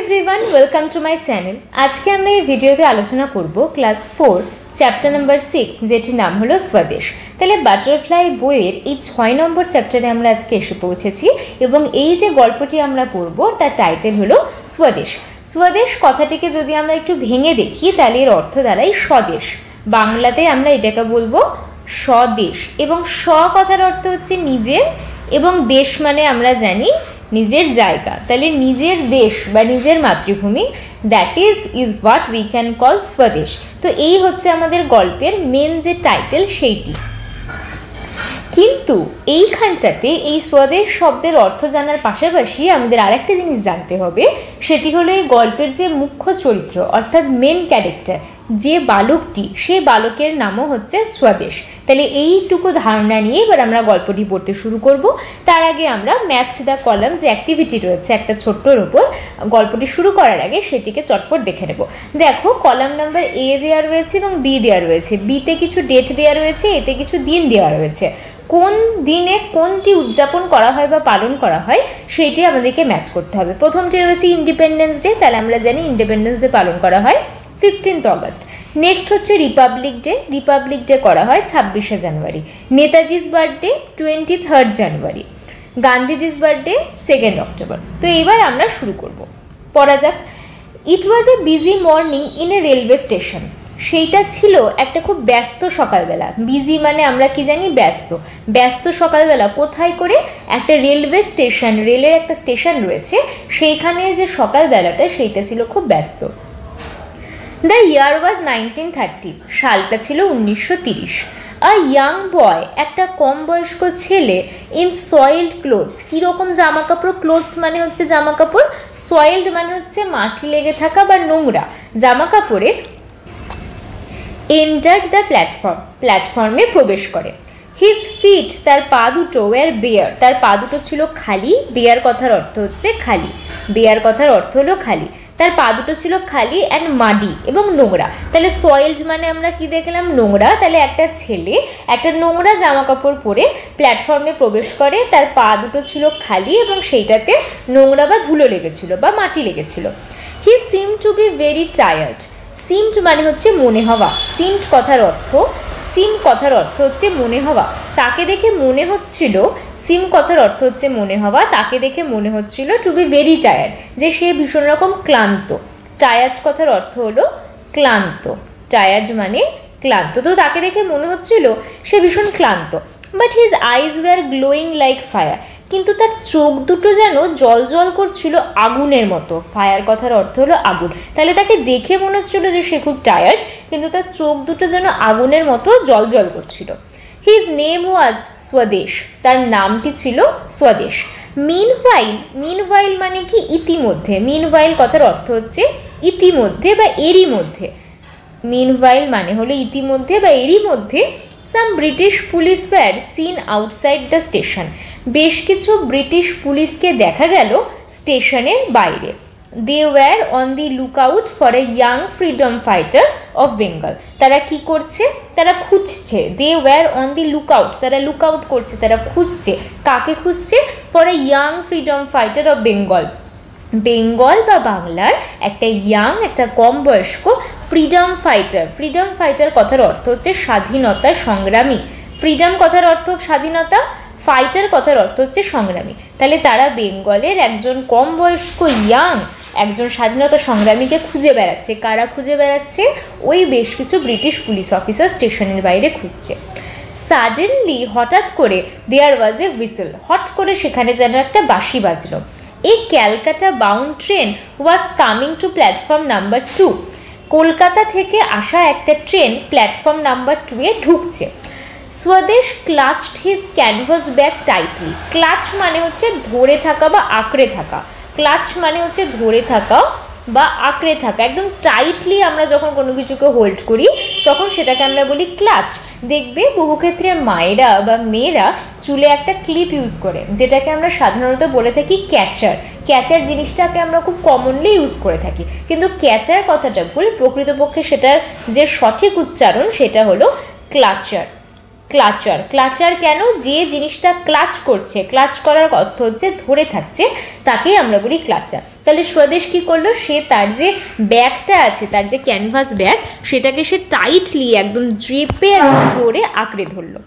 Everyone welcome to my channel. आज के আমরা এই ভিডিওতে আলোচনা করব ক্লাস 4 চ্যাপ্টার নাম্বার 6 যেটির নাম হলো স্বদেশ। তাহলে বাটারফ্লাই বইয়ের এই 6 নম্বর চ্যাপ্টারে আমরা আজকে এসে পৌঁছেছি এবং এই যে গল্পটি আমরা পড়ব তার টাইটেল হলো স্বদেশ। স্বদেশ কথাটিকে যদি আমরা একটু ভেঙে দেখি তাহলে এর অর্থ দাঁড়ায় স্বদেশ। বাংলাতে আমরা এটাকে বলবো স্বদেশ এবং স্ব কথার অর্থ হচ্ছে নিজের এবং দেশ মানে আমরা জানি নিজের জায়গা। তাহলে নিজের দেশ বা নিজের মাতৃভূমি, that is what we can call স্বদেশ। তো এই হচ্ছে আমাদের গল্পের মেন যে টাইটেল সেইটি। কিন্তু এইখানটাতে এই স্বদেশ শব্দের অর্থ জানার পাশাপাশি আমাদের আরেকটা জিনিস জানতে হবে, সেটি হলো এই গল্পের যে মুখ্য চরিত্র অর্থাৎ মেন ক্যারেক্টার যে বালকটি, সেই বালকের নামও হচ্ছে স্বদেশ। তাহলে এইটুকু ধারণা নিয়ে এবার আমরা গল্পটি পড়তে শুরু করব। তার আগে আমরা ম্যাথস দ্য কলাম যে অ্যাক্টিভিটি রয়েছে একটা ছোট্টর ওপর, গল্পটি শুরু করার আগে সেটিকে চটপট দেখে নেব। দেখো কলাম নাম্বার এ দেওয়া রয়েছে এবং বি দেওয়া রয়েছে। বিতে কিছু ডেট দেওয়া রয়েছে, এতে কিছু দিন দেওয়া রয়েছে। কোন দিনে কোনটি উদযাপন করা হয় বা পালন করা হয় সেইটি আমাদেরকে ম্যাচ করতে হবে। প্রথমটি রয়েছে ইন্ডিপেন্ডেন্স ডে, তাহলে আমরা জানি ইন্ডিপেন্ডেন্স ডে পালন করা হয় 15th অগস্ট। নেক্সট হচ্ছে রিপাবলিক ডে, রিপাবলিক ডে করা হয় 26শে জানুয়ারি। Netaji's birthday 23rd January. Gandhiji's birthday 2nd October. তো এবার আমরা শুরু করব, পড়া যাক। It was a busy morning in a railway station. সেইটা ছিল একটা খুব ব্যস্ত সকালবেলা। বিজি মানে আমরা কি জানি, ব্যস্ত। ব্যস্ত সকালবেলা কোথায় করে, একটা রেলওয়ে স্টেশন, রেলের একটা স্টেশন রয়েছে সেইখানে যে সকালবেলাটা সেইটা ছিল খুব ব্যস্ত। দ্য ইয়ার ওয়াজ 1930, সালটা ছিল 1930। আ ইয়াং বয়, একটা কম বয়স্ক ছেলে, ইন সয়েলড ক্লোথস, কীরকম জামা কাপড়, ক্লোথস মানে হচ্ছে জামা কাপড়, সয়েলড মানে হচ্ছে মাটি লেগে থাকা বা নোংরা জামা কাপড়ে, এন্টার্ড দ্য প্ল্যাটফর্ম, প্ল্যাটফর্মে প্রবেশ করে। হিজ ফিট, তার পা দুটো, ওয়ার বেয়ার, তার পা দুটো ছিল খালি। বেয়ার কথার অর্থ হচ্ছে খালি, বেয়ার কথার অর্থ হলো খালি। তার পা দুটো ছিল খালি অ্যান্ড মাডি এবং নোংরা। তাহলে সয়েলড মানে আমরা কি দেখলাম, নোংরা। তাহলে একটা ছেলে একটা নোংরা জামা কাপড় পরে প্ল্যাটফর্মে প্রবেশ করে, তার পা দুটো ছিল খালি এবং সেইটাতে নোংরা বা ধুলো লেগেছিল বা মাটি লেগেছিল। He seem to be very tired, seemed মানে হচ্ছে মনে হওয়া। সিমড কথার অর্থ, সিম কথার অর্থ হচ্ছে মনে হওয়া। তাকে দেখে মনে হচ্ছিল, সিম কথার অর্থ হচ্ছে মনে হওয়া, তাকে দেখে মনে হচ্ছিল টু বি ভেরি টায়ার্ড, যে সে ভীষণ রকম ক্লান্ত। টায়ার্ড কথার অর্থ হলো ক্লান্ত, টায়ার্ড মানে ক্লান্ত। তো তাকে দেখে মনে হচ্ছিল সে ভীষণ ক্লান্ত। But his eyes were glowing like fire, কিন্তু তার চোখ দুটো যেন জল জল করছিল আগুনের মতো। ফায়ার কথার অর্থ হলো আগুন। তাহলে তাকে দেখে মনে হচ্ছিল যে সে খুব টায়ার্ড, কিন্তু তার চোখ দুটো যেন আগুনের মতো জল জল করছিল। হিজ নেম ওয়াজ স্বদেশ, তার নামটি ছিল স্বদেশ। মিনওয়াইল, মিনওয়াইল মানে কি ইতিমধ্যে। মিনওয়াইল কথার অর্থ হচ্ছে ইতিমধ্যে বা এরই মধ্যে। মিনওয়াইল মানে হলো ইতিমধ্যে বা এরই মধ্যে। Some British police were seen outside the station, বেশ কিছু ব্রিটিশ পুলিশকে দেখা গেল স্টেশনের বাইরে। They were on the look out for a young freedom fighter of Bengal, তারা কি করছে, তারা খুঁজছে। They were on the look out, তারা লুক আউট করছে, তারা খুঁজছে। কাকে খুঁজছে? For a young freedom fighter of Bengal, Bengal বা বাংলার একটা ইয়াং, একটা কম বয়স্ক ফ্রিডম ফাইটার। ফ্রিডম ফাইটার কথার অর্থ হচ্ছে স্বাধীনতা সংগ্রামী। ফ্রিডম কথার অর্থ স্বাধীনতা, ফাইটার কথার অর্থ হচ্ছে সংগ্রামী। তাহলে তারা বেঙ্গলের একজন কম বয়স্ক ইয়াং একজন স্বাধীনতা সংগ্রামীকে খুঁজে বেড়াচ্ছে। কারা খুঁজে বেড়াচ্ছে? ওই বেশ কিছু ব্রিটিশ পুলিশ অফিসার স্টেশনের বাইরে খুঁজছে। সাডেনলি, হঠাৎ করে, দেয়ার ওয়াজ এ হুইসেল, হট করে সেখানে যেন একটা বাঁশি বাজলো। এই Calcutta bound train was coming to platform number 2, Kolkata থেকে আসা একটা ট্রেন প্ল্যাটফর্ম নাম্বার 2 এ ঢুকছে। Swadesh clutched his canvas bag tightly, clutch মানে হচ্ছে ধরে থাকা বা আঁকড়ে থাকা। ক্লাচ মানে হচ্ছে ধরে থাকা বা আঁকড়ে থাকা। একদম টাইটলি আমরা যখন কোনো কিছুকে হোল্ড করি তখন সেটাকে আমরা বলি ক্লাচ। দেখবে বহু ক্ষেত্রে মায়েরা বা মেয়েরা চুলে একটা ক্লিপ ইউজ করে, যেটাকে আমরা সাধারণত বলে থাকি ক্যাচার। ক্যাচার জিনিসটাকে আমরা খুব কমনলি ইউজ করে থাকি, কিন্তু ক্যাচার কথাটা ভুল। প্রকৃতপক্ষে সেটার যে সঠিক উচ্চারণ সেটা হলো ক্লাচার। ক্লাচার, ক্লাচার কেন? যে জিনিসটা ক্লাচ করছে, ক্লাচ করার অর্থ হচ্ছে ধরে থাকছে, তাকেই আমরা বলি ক্লাচার। তাহলে স্বদেশ কি করলো, সে তার যে ব্যাগটা আছে, তার যে ক্যানভাস ব্যাগ, সেটাকে সে টাইটলি একদম ড্রিপে জোরে আঁকড়ে ধরলো।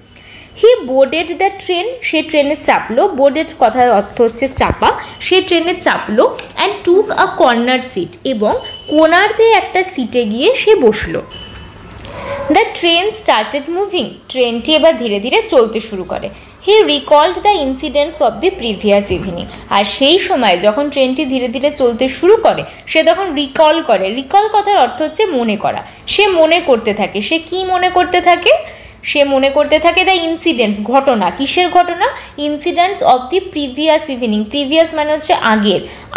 হি বোর্ডেড দ্য ট্রেন, সে ট্রেনে চাপলো, বোর্ডেড কথার অর্থ হচ্ছে চাপা, সে ট্রেনে চাপলো, and took a corner seat, এবং কোনার দিয়ে একটা সিটে গিয়ে সে বসলো। দ্য ট্রেন স্টার্টেড মুভিং, ট্রেনটি এবার ধীরে ধীরে চলতে শুরু করে। He recalled the incidents of the previous evening, আর সেই সময় যখন ট্রেনটি ধীরে ধীরে চলতে শুরু করে সে তখন রিকল করে। রিকল কথার অর্থ হচ্ছে মনে করা, সে মনে করতে থাকে। সে কি মনে করতে থাকে, সে মনে করতে থাকে দ্য ইনসিডেন্টস, ঘটনা। কিসের ঘটনা, incidents of the previous evening, previous মানে হচ্ছে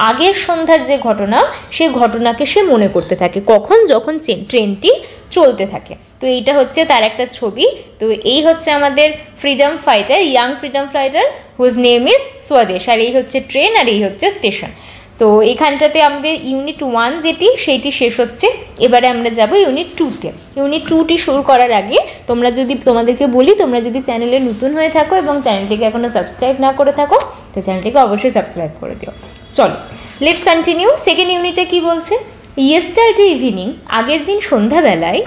আগের সন্ধ্যার যে ঘটনা, সে ঘটনাকে সে মনে করতে থাকে। কখন, যখন ট্রেনটি চলতে থাকে। তো এইটা হচ্ছে তার একটা ছবি। তো এই হচ্ছে আমাদের freedom fighter, young freedom fighter whose name is Swadesh, আর এই হচ্ছে ট্রেন, আর এই হচ্ছে স্টেশন। তো এখানটাতে আমাদের ইউনিট 1 যেটি, সেইটি শেষ হচ্ছে। এবারে আমরা যাব ইউনিট 2তে। ইউনিট 2টি শুরু করার আগে তোমাদেরকে বলি, তোমরা যদি চ্যানেলে নতুন হয়ে থাকো এবং চ্যানেলটিকে এখনও সাবস্ক্রাইব না করে থাকো, তো চ্যানেলটিকে অবশ্যই সাবস্ক্রাইব করে দিও। চলো, লেটস কন্টিনিউ। সেকেন্ড ইউনিটে কি বলছে, ইয়েস্টারডে ইভিনিং, আগের দিন সন্ধ্যাবেলায়,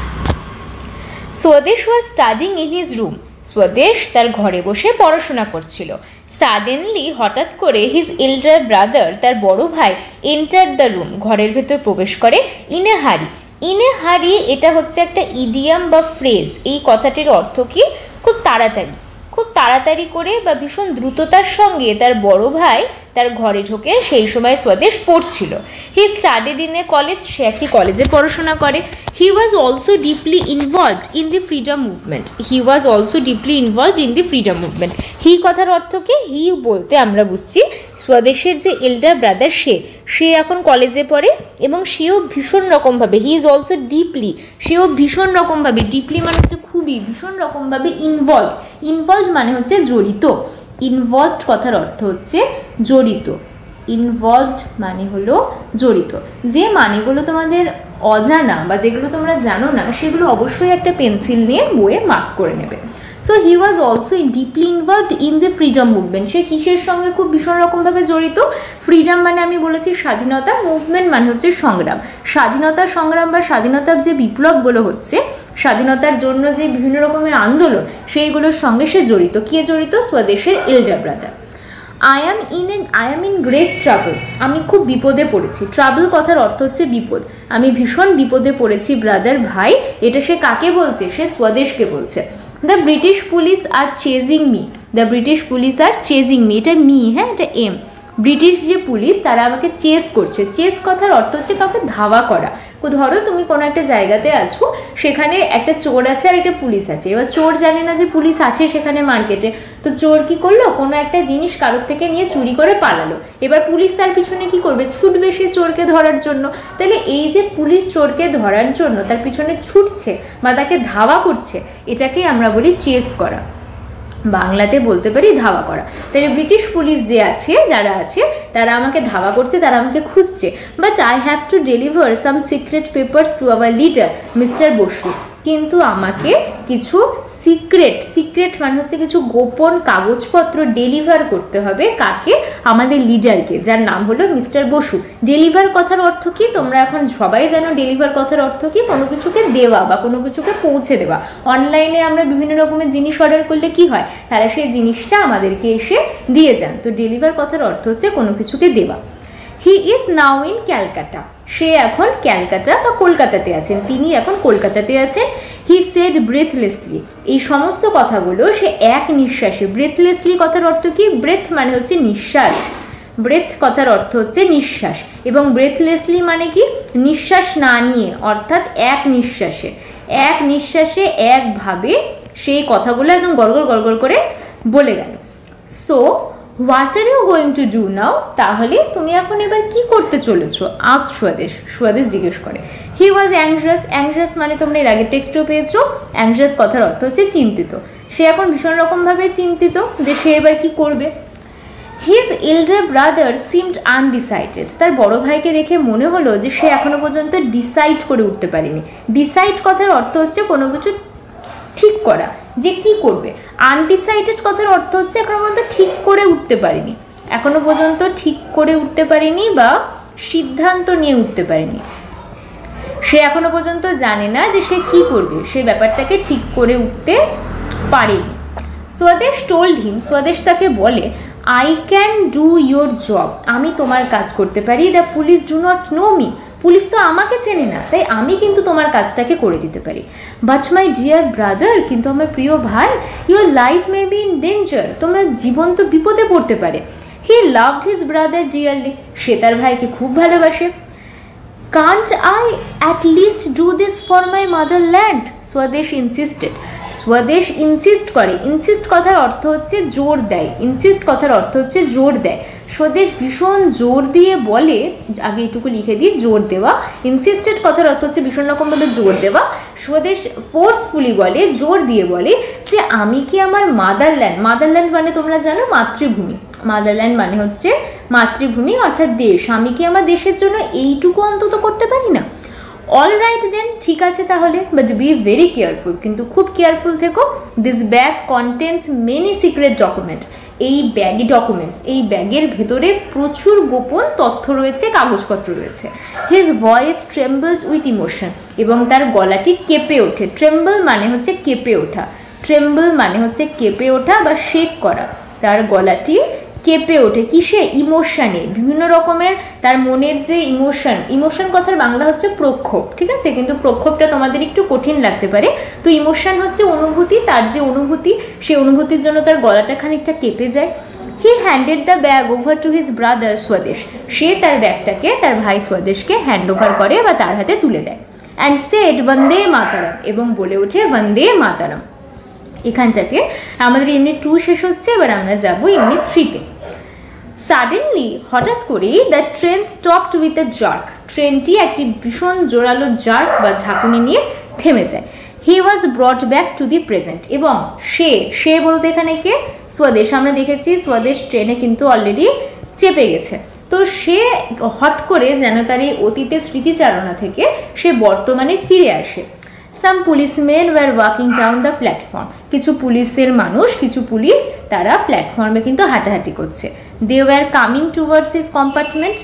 স্বদেশ was studying in his room, স্বদেশ তার ঘরে বসে পড়াশোনা করছিল। সাডেনলি, হঠাৎ করে, হিজ এল্ডার ব্রাদার, তার বড় ভাই, এন্টার দ্য রুম, ঘরের ভেতর প্রবেশ করে। ইন এ হারি, ইন এ হারি এটা হচ্ছে একটা ইডিয়াম বা ফ্রেজ। এই কথাটির অর্থ কি, খুব তাড়াতাড়ি করে বা ভীষণ দ্রুততার সঙ্গে তার বড় ভাই তার ঘরে ঢোকে। সেই সময় স্বদেশ পড়ছিল। He studied in a college, সে একটি কলেজে পড়াশোনা করে। He was also deeply involved in the freedom movement, he was also deeply involved in the freedom movement. He কথার অর্থ কি, হি বলতে আমরা বুঝছি স্বদেশের যে এল্ডার ব্রাদার, সে এখন কলেজে পড়ে এবং সেও ভীষণ রকমভাবে, হি ইজ অলসো ডিপলি, সেও ভীষণ রকমভাবে, ডিপলি মানে হচ্ছে খুবই, ভীষণ রকমভাবে ইনভলভড মানে হচ্ছে জড়িত। ইনভলভড কথার অর্থ হচ্ছে জড়িত, ইনভলভড মানে হলো জড়িত। যে মানেগুলো তোমাদের অজানা বা যেগুলো তোমরা জানো না, সেগুলো অবশ্যই একটা পেন্সিল নিয়ে বইয়ে মার্ক করে নেবে। So he was also deeply involved in the freedom movement, সে কিসের সঙ্গে খুব ভীষণ রকমভাবে জড়িত, ফ্রিডম মানে আমি বলেছি স্বাধীনতা, মুভমেন্ট মানে হচ্ছে সংগ্রাম। স্বাধীনতার সংগ্রাম বা স্বাধীনতার যে বিপ্লবগুলো হচ্ছে, স্বাধীনতার জন্য যে বিভিন্ন রকমের আন্দোলন, সেইগুলোর সঙ্গে সে জড়িত। কে জড়িত, স্বদেশের elder brother. I am in great trouble, আমি খুব বিপদে পড়েছি। ট্রাবল কথার অর্থ হচ্ছে বিপদ। আমি ভীষণ বিপদে পড়েছি, ব্রাদার ভাই। এটা সে কাকে বলছে, সে স্বদেশকে বলছে। The British police R chasing me, the British police R chasing me, এটা মি, হ্যাঁ, এটা এম। ব্রিটিশ যে পুলিশ, তারা আমাকে চেস করছে। চেস কথার অর্থ হচ্ছে কাউকে ধাওয়া করা। ধরো তুমি কোনো একটা জায়গাতে আছো, সেখানে একটা চোর আছে আর একটা পুলিশ আছে। এবার চোর জানে না যে পুলিশ আছে সেখানে মার্কেটে, তো চোর কি করলো, কোনো একটা জিনিস কারোর থেকে নিয়ে চুরি করে পালালো। এবার পুলিশ তার পিছনে কি করবে, ছুটবে সে চোরকে ধরার জন্য। তাহলে এই যে পুলিশ চোরকে ধরার জন্য তার পিছনে ছুটছে বা তাকে ধাওয়া করছে, এটাকেই আমরা বলি চেস করা, বাংলাতে বলতে পারি ধাওয়া করা। তাহলে ব্রিটিশ পুলিশ যে আছে, যারা আছে, তারা আমাকে ধাওয়া করছে, তারা আমাকে খুঁজছে। But I have to deliver some secret papers to our leader mister Basu, কিন্তু আমাকে কিছু সিক্রেট মানে হচ্ছে কিছু গোপন কাগজপত্র ডেলিভার করতে হবে। কাকে, আমাদের লিডারকে, যার নাম হলো মিস্টার বসু। ডেলিভার কথার অর্থ কি, তোমরা এখন সবাই জানো ডেলিভার কথার অর্থ কি, কোনো কিছুকে দেওয়া বা কোনো কিছুকে পৌঁছে দেওয়া। অনলাইনে আমরা বিভিন্ন রকমের জিনিস অর্ডার করলে কি হয়, তারা সেই জিনিসটা আমাদেরকে এসে দিয়ে যান। তো ডেলিভার কথার অর্থ হচ্ছে কোনো কিছুকে দেওয়া। He is now in Calcutta, সে এখন ক্যালকাটা বা কলকাতাতে আছেন, তিনি এখন কলকাতাতে আছেন। হি সেড ব্রেথলেসলি, এই সমস্ত কথাগুলো সে এক নিঃশ্বাসে। ব্রেথলেসলি কথার অর্থ কি, ব্রেথ মানে হচ্ছে নিঃশ্বাস, ব্রেথ কথার অর্থ হচ্ছে নিঃশ্বাস, এবং ব্রেথলেসলি মানে কি, নিঃশ্বাস না নিয়ে, অর্থাৎ এক নিঃশ্বাসে একভাবে সেই কথাগুলো একদম গড়গড় করে বলে গেল। So what are you going to do now, তাহলে তুমি এখন এবার কি করতে চলেছো, আজ স্বদেশ জিজ্ঞেস করে। হি ওয়াজ অ্যাংশাস মানে তোমরা এর আগের টেক্সটেও পেয়েছো। অ্যাংশাস কথার অর্থ হচ্ছে চিন্তিত। সে এখন ভীষণ রকমভাবে চিন্তিত যে সে এবার কি করবে। His elder brother seemed undecided, তার বড় ভাইকে দেখে মনে হলো যে সে এখনো পর্যন্ত ডিসাইড করে উঠতে পারেনি। ডিসাইড কথার অর্থ হচ্ছে কোনো কিছু ঠিক করা, যে কি করবে। আনডিসাইডেড কথার অর্থ হচ্ছে এখনো পর্যন্ত ঠিক করে উঠতে পারিনি, বা সিদ্ধান্ত নিয়ে উঠতে পারেনি। সে এখনো পর্যন্ত জানে না যে সে কি করবে, সে ব্যাপারটাকে ঠিক করে উঠতে পারেনি। স্বদেশ টোল্ড হিম, স্বদেশ তাকে বলে, I can do your job, আমি তোমার কাজ করতে পারি। The police do not know me, police তো আমাকে চেনে না, তাই আমি কিন্তু তোমার কাজটাকে করে দিতে পারি। বাট মাই ডিয়ার ব্রাদার, কিন্তু আমার প্রিয় ভাই, your life may be in danger, তোমার জীবন তো বিপদে পড়তে পারে। He loved his brother dearly, সে তার ভাইকে খুব ভালোবাসে। Can't I at least do this for my motherland, Swadesh insisted, Swadesh insist করে, ইনসিস্ট কথার অর্থ হচ্ছে জোর দেয়, ইনসিস্ট কথার অর্থ হচ্ছে জোর দেয়। স্বদেশ ভীষণ জোর দিয়ে বলে, আগে এটুকু লিখে দিই, জোর দেওয়া। ইনসিস্টেড কথার অর্থ হচ্ছে ভীষণ রকমভাবে জোর দেওয়া। স্বদেশ ফোর্সফুলি বলে, জোর দিয়ে বলে যে আমি কি আমার মাদারল্যান্ড, মাদারল্যান্ড মানে তোমরা জানো মাতৃভূমি, মাদারল্যান্ড মানে হচ্ছে মাতৃভূমি অর্থাৎ দেশ, আমি কি আমার দেশের জন্য এইটুকু অন্তত করতে পারি না? অল রাইট দেন, ঠিক আছে তাহলে, বাট বি ভেরি কেয়ারফুল, কিন্তু খুব কেয়ারফুল থেকো। This bag contains many secret document, এই ব্যাগে ডকুমেন্টস, এই ব্যাগের ভেতরে প্রচুর গোপন তথ্য রয়েছে, কাগজপত্র রয়েছে। হিজ ভয়েস ট্রেম্বলস উইথ ইমোশন, এবং তার গলাটি কেঁপে ওঠে। ট্রেম্বল মানে হচ্ছে কেঁপে ওঠা, ট্রেম্বল মানে হচ্ছে কেঁপে ওঠা বা শেক করা। তার গলাটি কেঁপে ওঠে কিসে? ইমোশনে, বিভিন্ন রকমের তার মনের যে ইমোশন, ইমোশন কথার বাংলা হচ্ছে প্রক্ষোভ, ঠিক আছে, কিন্তু প্রক্ষোভটা তোমাদের একটু কঠিন লাগতে পারে। তো ইমোশন হচ্ছে অনুভূতি, তার যে অনুভূতি, সেই অনুভূতির জন্য তার গলাটা খানিকটা কেঁপে যায়। He handed the bag over to his brother Swadesh, সে তার ব্যাগটাকে তার ভাই স্বদেশকে হ্যান্ড ওভার করে বা তার হাতে তুলে দেয়। অ্যান্ড সেড বন্দে মাতারাম, এবং বলে ওঠে বন্দে মাতারাম। এখানটাতে আমাদের ইউনিট 2 শেষ হচ্ছে, এবার আমরা যাবো ইউনিট 3-তে। সাডেনলি, হঠাৎ করেই, the train stopped with a jerk, ট্রেনটি একটি ভীষণ জোরালো জার্ক বা ঝাঁকুনি নিয়ে থেমে যায়। He was brought back to the present, এবং সে বলতে এখানে কে? স্বদেশ। আমরা দেখেছি স্বদেশ ট্রেনে কিন্তু অলরেডি চেপে গেছে, তো সে হট করে যেন তার এই অতীতের স্মৃতিচারণা থেকে সে বর্তমানে ফিরে আসে। Some policeman were walking down the platform, কিছু পুলিশের মানুষ, কিছু পুলিশ তারা প্ল্যাটফর্মে কিন্তু হাঁটাহাঁটি করছে। They were coming towards his compartment,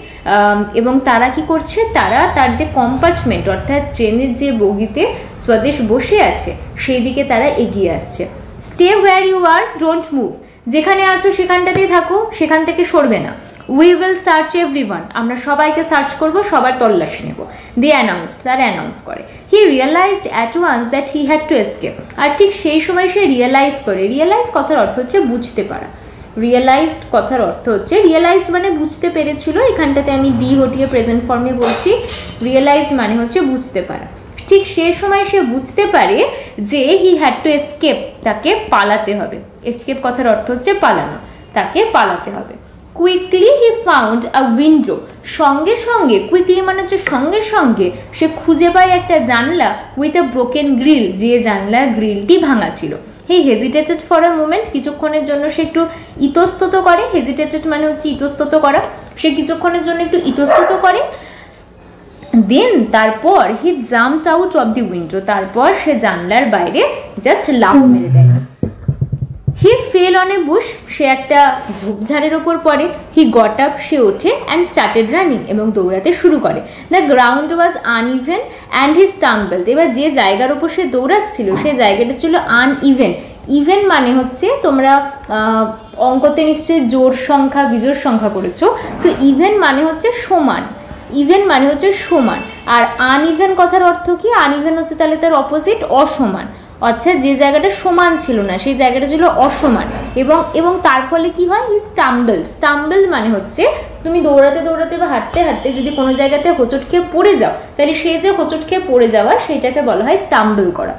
এবং তারা কি করছে? তারা তার যে কম্পার্টমেন্ট অর্থাৎ ট্রেনের যে বগিতে স্বদেশ বসে আছে সেই দিকে তারা এগিয়ে আসছে। Stay where you are, don't move, যেখানে আছো সেখানটাতেই থাকো, সেখান থেকে সরবে না। উই উইল সার্চ এভরিওয়ান, আমরা সবাইকে সার্চ করব, সবার তল্লাশি নেব। দে অ্যানাউন্সড, তারা অ্যানাউন্স করে। He realised at once that he had to escape, আর ঠিক সেই সময় সে রিয়েলাইজ করে। রিয়েলাইজ কথার অর্থ হচ্ছে বুঝতে পারা, রিয়েলাইজড কথার অর্থ হচ্ছে, রিয়েলাইজড মানে বুঝতে পেরেছিল, এখানটাতে আমি ডি হটিয়ে প্রেজেন্ট ফর্মে বলছি, রিয়েলাইজ মানে হচ্ছে বুঝতে পারা। ঠিক সেই সময় সে বুঝতে পারে যে হি হ্যাড টু এসকেপ, তাকে পালাতে হবে। এসকেপ কথার অর্থ হচ্ছে পালানো, তাকে পালাতে হবে। Quickly he found a window, সঙ্গে সঙ্গে, কুইকলি মানে হচ্ছে সঙ্গে সঙ্গে, সে খুঁজে পায় একটা জানলা উইথ আ ব্রোকেন গ্রিল, যে জানলার গ্রিলটি ভাঙা ছিল। হি হেজিটেটেড ফর আ মোমেন্ট, কিছুক্ষণের জন্য সে একটু ইতস্তত করে। হেজিটেটেড মানে হচ্ছে ইতস্তত করা, সে কিছুক্ষণের জন্য একটু ইতস্তত করে। দেন তারপর he jumped out of the window, তারপর সে জানলার বাইরে জাস্ট লাফ মেরে দেয়। হি ফেল অন এ বুশ, সে একটা ঝোপঝাড়ের ওপর পড়ে। হি গট আপ, সে ওঠে, অ্যান্ড স্টার্টেড রানিং, এবং দৌড়াতে শুরু করে। The ground was uneven and he stumbled, এবার যে জায়গার ওপর সে দৌড়াচ্ছিল সেই জায়গাটা ছিল আনইভেন। ইভেন মানে হচ্ছে, তোমরা অঙ্কতে নিশ্চয়ই জোড় সংখ্যা বিজোড় সংখ্যা করেছো, তো ইভেন মানে হচ্ছে সমান, ইভেন মানে হচ্ছে সমান। আর আনইভেন কথার অর্থ কি? আনইভেন হচ্ছে তাহলে তার অপোজিট, অসমান, অর্থাৎ যে জায়গাটা সমান ছিল না সেই জায়গাটা ছিল অসমান। এবং তার ফলে কি হয়? হি স্টাম্বল, স্টাম্বল মানে হচ্ছে তুমি দৌড়াতে দৌড়াতে বা হাঁটতে হাঁটতে যদি কোনো জায়গাতে হোঁচট খেয়ে পড়ে যাও, তাহলে সেই যে হোঁচট খেয়ে পড়ে যাওয়া সেইটাকে বলা হয় স্টাম্বল করা।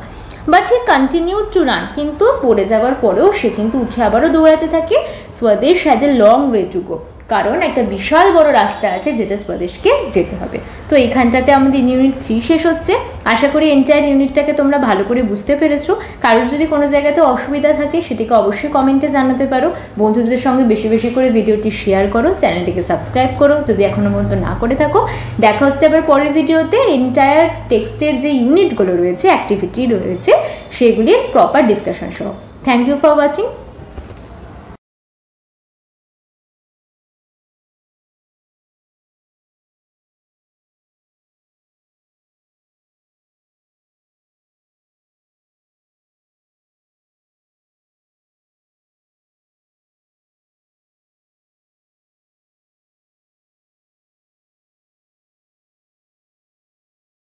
But he continued to run, কিন্তু পড়ে যাওয়ার পরেও সে কিন্তু উঠে আবারও দৌড়াতে থাকে। স্বদেশ has a long way to go, কারণ একটা বিশাল বড় রাস্তা আছে যেটা স্বদেশকে যেতে হবে। তো এইখানটাতে আমাদের ইউনিট 3 শেষ হচ্ছে। আশা করি এন্টায়ার ইউনিটটাকে তোমরা ভালো করে বুঝতে পেরেছো। কারোর যদি কোনো জায়গাতে অসুবিধা থাকে সেটিকে অবশ্যই কমেন্টে জানাতে পারো। বন্ধুদের সঙ্গে বেশি বেশি করে ভিডিওটি শেয়ার করো, চ্যানেলটিকে সাবস্ক্রাইব করো যদি এখনো পর্যন্ত না করে থাকো। দেখা হচ্ছে আবার পরের ভিডিওতে। এন্টায়ার টেক্সটের যে ইউনিটগুলো রয়েছে, অ্যাক্টিভিটি রয়েছে, সেগুলির প্রপার ডিসকাশন সহ। Thank you for watching.